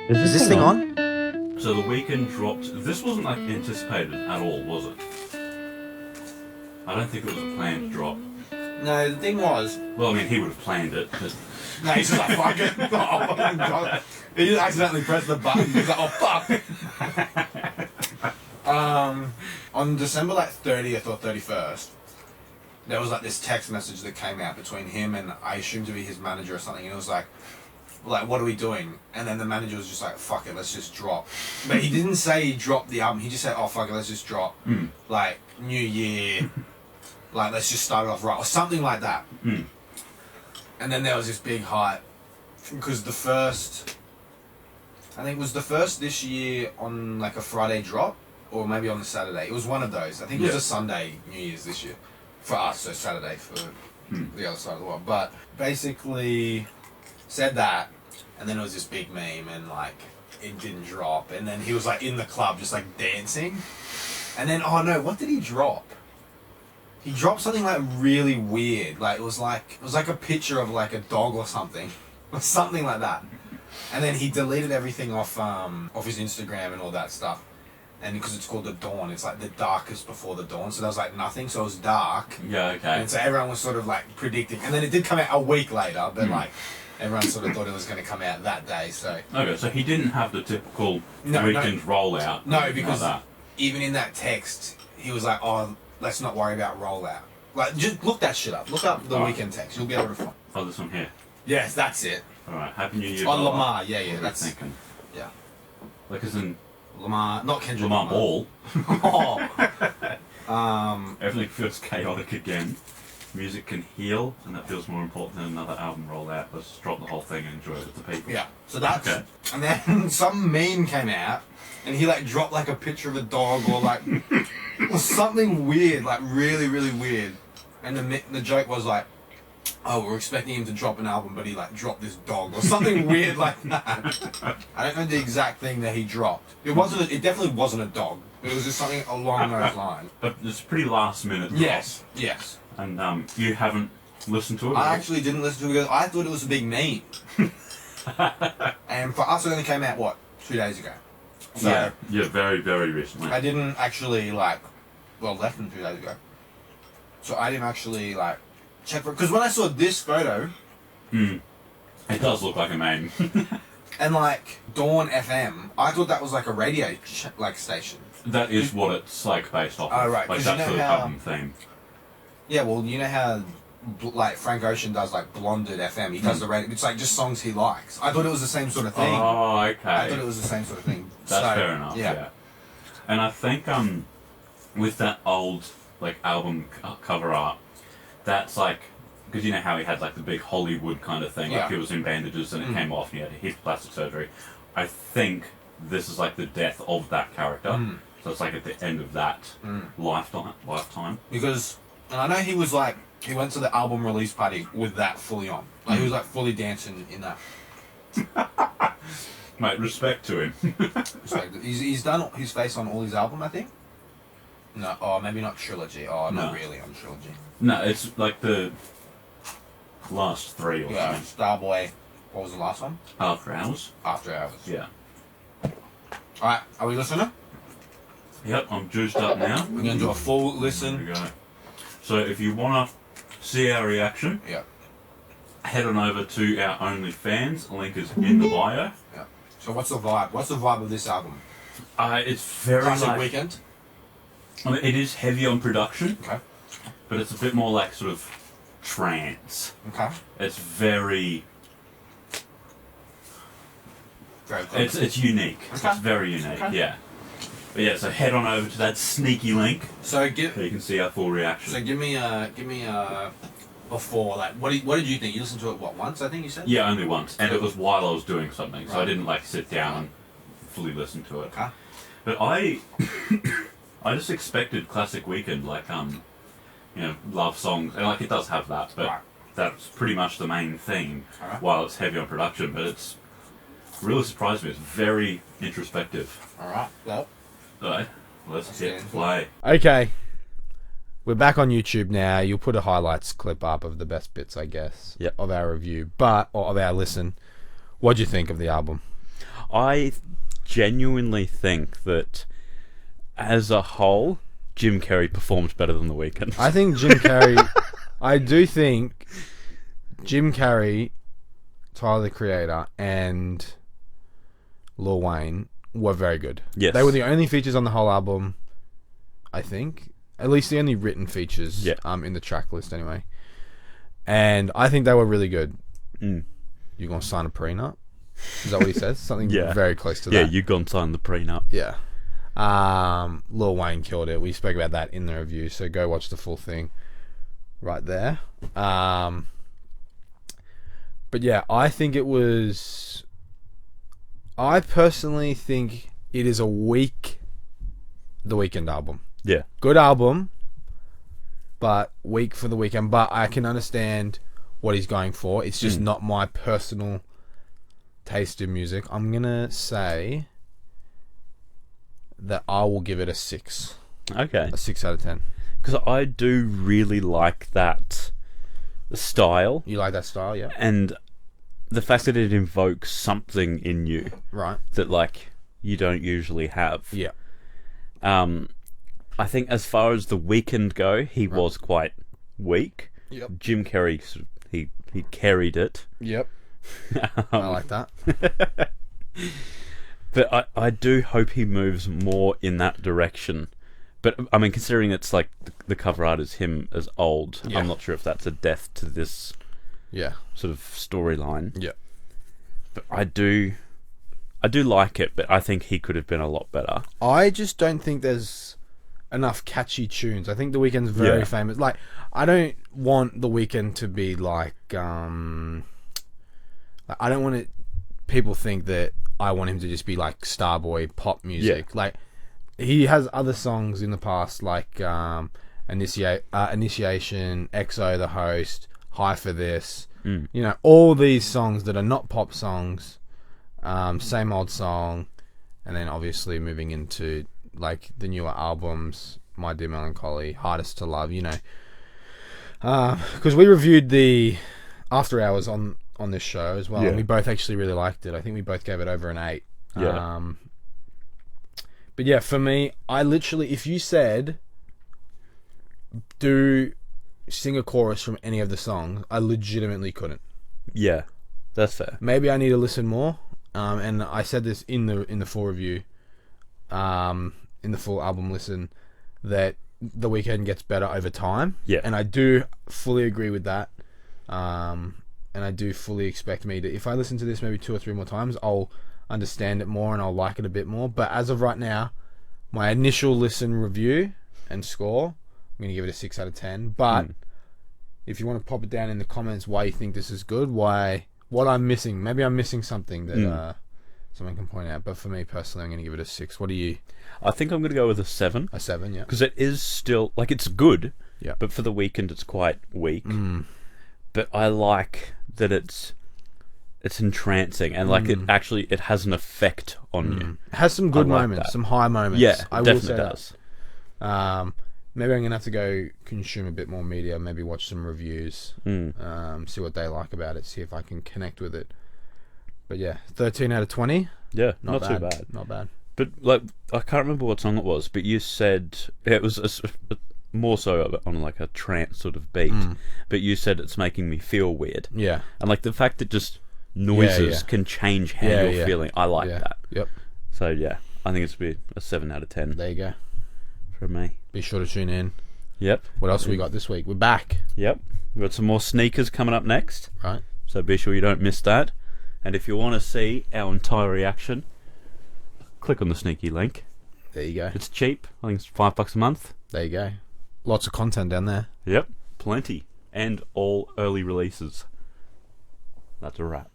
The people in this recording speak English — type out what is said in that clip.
Is this thing on? So the Weeknd dropped. This wasn't like anticipated at all, was it? I don't think it was a planned drop. No, the thing was... Well, I mean, he would have planned it. But... No, he's just like, fuck it. Oh, fucking God. He just accidentally pressed the button. He's like, oh, fuck. On December, like, 30th or 31st, there was, like, this text message that came out between him and I assumed to be his manager or something. And it was like, what are we doing? And then the manager was just like, fuck it, let's just drop. But he didn't say he dropped the album. He just said, oh, fuck it, let's just drop. Like, New Year. Like, let's just start it off right. Or something like that. And then there was this big hype. Because the first... I think it was the first this year on, like, a Friday drop. Or maybe on a Saturday. It was one of those. I think it was a Sunday New Year's this year. For us, so Saturday for the other side of the world. But basically said that, and then it was this big meme, and like it didn't drop. And then he was like in the club just like dancing. And then oh no, what did he drop? He dropped something like really weird. Like it was like a picture of like a dog or something. Or something like that. And then he deleted everything off his Instagram and all that stuff. And because it's called the dawn, it's like the darkest before the dawn. So there was like nothing, so it was dark. Yeah, okay. And so everyone was sort of like predicting. And then it did come out a week later, but like everyone sort of thought it was going to come out that day. So Okay, so he didn't have the typical Weeknd rollout. No, because like that. even in that text, he was like, oh, let's not worry about rollout. Like, just look that shit up. Look up the Weeknd text. You'll be able to find. Oh, this one here. Yes, that's it. Alright, Happy New Year. On Lamar, yeah, that's... Thinking. Yeah. Like as in... Lamar, not Kendrick Lamar Ball. Oh. Everything feels chaotic again. Music can heal, and that feels more important than another album rollout. Let's just drop the whole thing and enjoy it with the people. Yeah, so that's... Okay. And then some meme came out, and he like dropped like a picture of a dog or like... or something weird, like really, really weird. And the joke was like, oh, we're expecting him to drop an album, but he like dropped this dog or something weird like that. I don't know the exact thing that he dropped. It definitely wasn't a dog. It was just something along those lines. But it's pretty last minute. Yes. And you haven't listened to it? I actually didn't listen to it because I thought it was a big meme. And for us, it only came out, what, 2 days ago? So yeah, very, very recently. I didn't actually less than 2 days ago. So I didn't actually check for it. Because when I saw this photo... It does look like a meme. And Dawn FM, I thought that was like a radio station. That is what it's based off of. Oh, right. Like that's the album theme. Yeah, well, you know how Frank Ocean does Blonded FM. He does the radio. It's just songs he likes. I thought it was the same sort of thing. Oh, okay. I thought it was the same sort of thing. That's fair enough. Yeah. And I think with that old album cover art, that's because you know how he had the big Hollywood kind of thing, he was in bandages and it came off and he had hip plastic surgery. I think this is the death of that character. So it's at the end of that lifetime. Because, and I know he was he went to the album release party with that fully on. He was fully dancing in that. Mate, respect to him. Respect. He's done his face on all his album, I think. No, maybe not Trilogy. Not really on Trilogy. No, it's the last three or something. Starboy. What was the last one? After Hours. After Hours. Yeah. Alright, are we listening? Yep, I'm juiced up now. We're going to do a full listen. There we go. So if you want to see our reaction, head on over to our OnlyFans. Link is in the bio. Yeah. So what's the vibe? What's the vibe of this album? It's very Classic Weeknd? I mean, it is heavy on production. Okay. But it's a bit more sort of trance. Okay. It's very... Very good. It's unique. Okay. It's very unique, yeah. But yeah, so head on over to that sneaky link so you can see our full reaction. So give me before, what did you think? You listened to it, once, I think you said? Yeah, only once. And it was while I was doing something, so I didn't sit down and fully listen to it. Okay. But I just expected classic Weeknd, love songs, and it does have that, but that's pretty much the main theme, while it's heavy on production, but it's really surprised me. It's very introspective. Alright, well. Alright, let's hit play. Okay. We're back on YouTube now. You'll put a highlights clip up of the best bits, I guess, of our review, or of our listen. What do you think of the album? I genuinely think that, as a whole, Jim Carrey performed better than The Weeknd. I think Jim Carrey... I do think Jim Carrey, Tyler, the Creator, and Lil Wayne were very good. Yes. They were the only features on the whole album, I think. At least the only written features in the track list, anyway. And I think they were really good. Mm. You gonna sign a prenup? Is that what he says? Something very close to that. Yeah, you gone sign the prenup. Yeah. Lil Wayne killed it. We spoke about that in the review, so go watch the full thing right there. But yeah, I think it was... I personally think it is a weak The Weeknd album. Yeah. Good album, but weak for The Weeknd. But I can understand what he's going for. It's just not my personal taste in music. I'm going to say that I will give it a 6. Okay. A 6 out of 10. Because I do really like that style. You like that style, yeah? And the fact that it invokes something in you. Right. That, like, you don't usually have. Yeah. I think as far as The Weeknd go, he was quite weak. Yep. Jim Carrey, he carried it. Yep. I like that. But I do hope he moves more in that direction. But, I mean, considering it's like the cover art is him as old, I'm not sure if that's a death to this sort of storyline. Yeah. But I do like it, but I think he could have been a lot better. I just don't think there's enough catchy tunes. I think The Weeknd's very famous. Like, I don't want The Weeknd to be like I don't want people think that I want him to just be like Starboy pop music. Like, he has other songs in the past, like Initiation, XO, The Host, High for This. You know, all these songs that are not pop songs. Same old song, and then obviously moving into like the newer albums, My Dear Melancholy, Hardest to Love, you know. Because we reviewed the After Hours on this show as well, and we both actually really liked it. I think we both gave it over an 8. Yeah. But yeah, for me, I literally, if you said do sing a chorus from any of the songs, I legitimately couldn't. Yeah, that's fair. Maybe I need to listen more. And I said this in the full review, in the full album listen, that The Weeknd gets better over time. Yeah. And I do fully agree with that. And I do fully expect me to, if I listen to this maybe 2 or 3 more times, I'll understand it more and I'll like it a bit more. But as of right now, my initial listen review and score, I'm going to give it a 6 out of 10. But if you want to pop it down in the comments why you think this is good, what I'm missing. Maybe I'm missing something that someone can point out. But for me personally, I'm going to give it a 6. What do you? I think I'm going to go with a 7. A 7, yeah. Because it is still, like, it's good. Yeah. But for The Weeknd, it's quite weak. But I like that it's entrancing and like it has an effect on you. It has some good I like moments, that. some high moments. Yeah, I will definitely say does. That. Maybe I'm gonna have to go consume a bit more media. Maybe watch some reviews. See what they like about it. See if I can connect with it. But yeah, 13 out of 20. Yeah, not too bad. Not bad. But like, I can't remember what song it was. But you said it was more so on like a trance sort of beat. But you said it's making me feel weird. Yeah. And like the fact that just noises can change how you're feeling. I like that. Yep. So yeah, I think it's be a 7 out of 10 There you go. from me. Be sure to tune in. Yep. What else have we got this week? We're back. Yep. We've got some more sneakers coming up next. Right. So be sure you don't miss that. And if you want to see our entire reaction, click on the sneaky link. There you go. It's cheap. I think it's $5 a month. There you go. Lots of content down there. Yep. Plenty. And all early releases. That's a wrap.